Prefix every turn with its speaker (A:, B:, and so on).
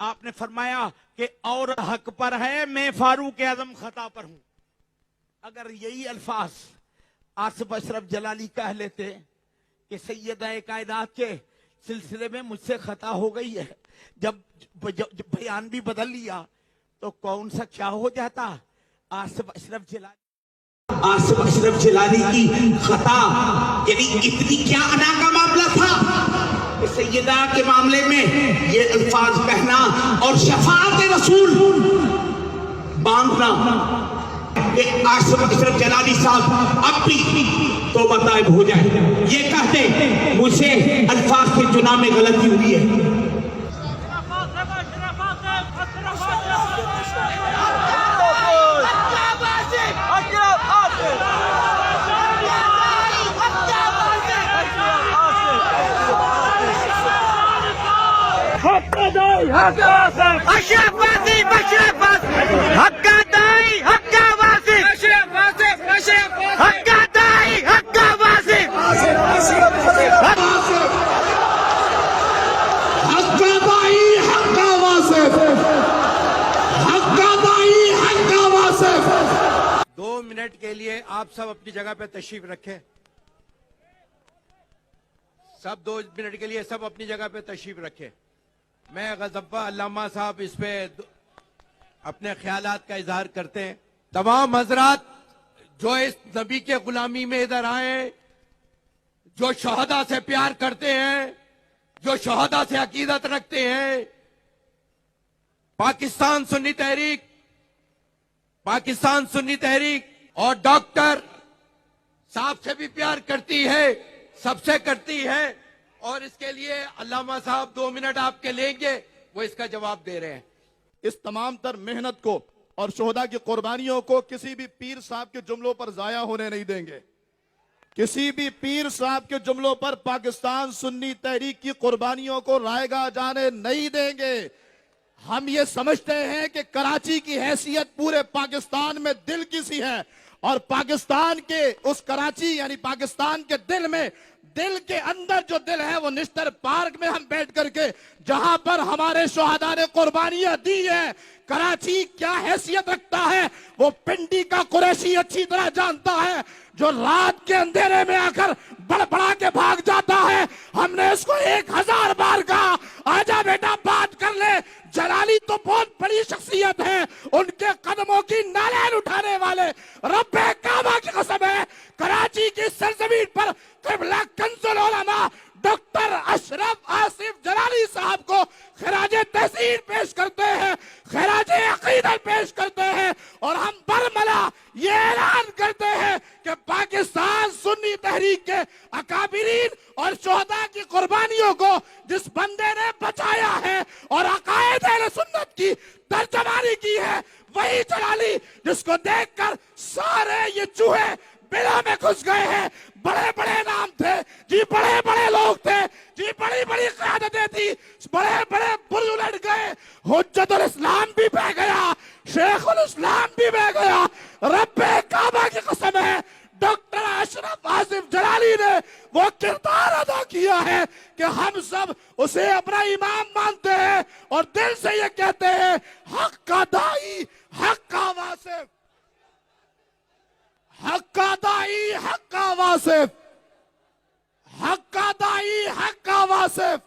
A: आपने फरमाया कि और हक पर है, मैं फारूक आजम खता पर हूं। अगर यही अल्फाज आसिफ अशरफ जलाली कह लेते कि सैयदा कायनात के सिलसिले में मुझसे खता हो गई है, जब बयान भी बदल लिया तो कौन सा क्या हो जाता। आसिफ अशरफ जलाली की खता यानी इतनी क्या अना का मामला था। सैयदा के मामले में ये अल्फाज कहना और शफाअत रसूल बांधना, आसिफ अशरफ जलाली साहब अब भी तो बताए हो जाए, ये कहते मुझे अल्फाज के चुनाव में गलती हुई है।
B: दो मिनट के लिए आप सब अपनी जगह पे तशरीफ रखें। सब 2 मिनट के लिए सब अपनी जगह पे तशरीफ रखें। मैं गज़फ़ा अल्लामा साहब इस पे अपने ख्यालात का इजहार करते हैं। तमाम हजरात जो इस नबी के गुलामी में इधर आए, जो शहदा से प्यार करते हैं, जो शहदा से अकीदत रखते हैं, पाकिस्तान सुन्नी तहरीक और डॉक्टर साहब से भी प्यार करती है, सबसे करती है। और इसके लिए अल्लामा साहब 2 मिनट आपके लेंगे, वो इसका जवाब दे रहे हैं।
C: इस तमाम तर मेहनत को और शोहदा की कुर्बानियों को किसी भी पीर साहब के जुमलों पर जाया होने नहीं देंगे। किसी भी पीर साहब के जुमलों पर पाकिस्तान सुन्नी तहरीक की कुर्बानियों को रायगा जाने नहीं देंगे। हम ये समझते हैं कि कराची की हैसियत पूरे पाकिस्तान में दिल की सी है, और पाकिस्तान के उस कराची यानी पाकिस्तान के दिल में, दिल के अंदर जो दिल है वो निश्तर पार्क में हम बैठ करके जहां पर हमारे शोहदा ने कुर्बानियां दी है, कराची क्या हैसियत रखता है वो पिंडी का कुरैशी अच्छी तरह जानता है, जो रात के अंधेरे में आकर बड़बड़ा के भाग जाता है। हमने उसको 1000 बार कहा, आजा बेटा बात कर ले। जलाली तो बहुत बड़ी शख्सियत है, उनके कदमों की नालैन उठाने वाले रब्बे काबा की कसम है, कराची की सरजमीन पर क़िबला कंजुल उलमा डॉक्टर अशरफ आसिफ जलाली साहब को खिराजे तहसीन पेश करते हैं, खिराजे अकीदत पेश करते हैं, और हम बरमला ये ऐलान करते हैं कि पाकिस्तान सुन्नी तहरीक के अकाबिरीन और शोहदा की कुर्बानियों को जिस बंदे ने बचाया है और अकायद अहले सुन्नत की तर्जमानी की है, वही जलाली जिसको देखकर सारे ये चूहे बिला में घुस गए हैं। बड़े बड़े नाम थे जी, बड़े बड़े लोग थे जी, बड़ी बड़ी क़यादतें थी, बड़े बड़े बुर्ज उलट गए, हुज्जतुल इस्लाम भी बह गया, शेखुल इस्लाम भी बह गया। रब्बे काबा की कसम है, डॉक्टर अशरफ आसिफ जलाली ने वो किरदार अदा किया है कि हम सब उसे अपना इमाम मानते हैं और दिल से ये कहते हैं, हक का दाई हक का वासिफ, हक का दाई हक का वासिफ, हक का दाई हक का वासिफ।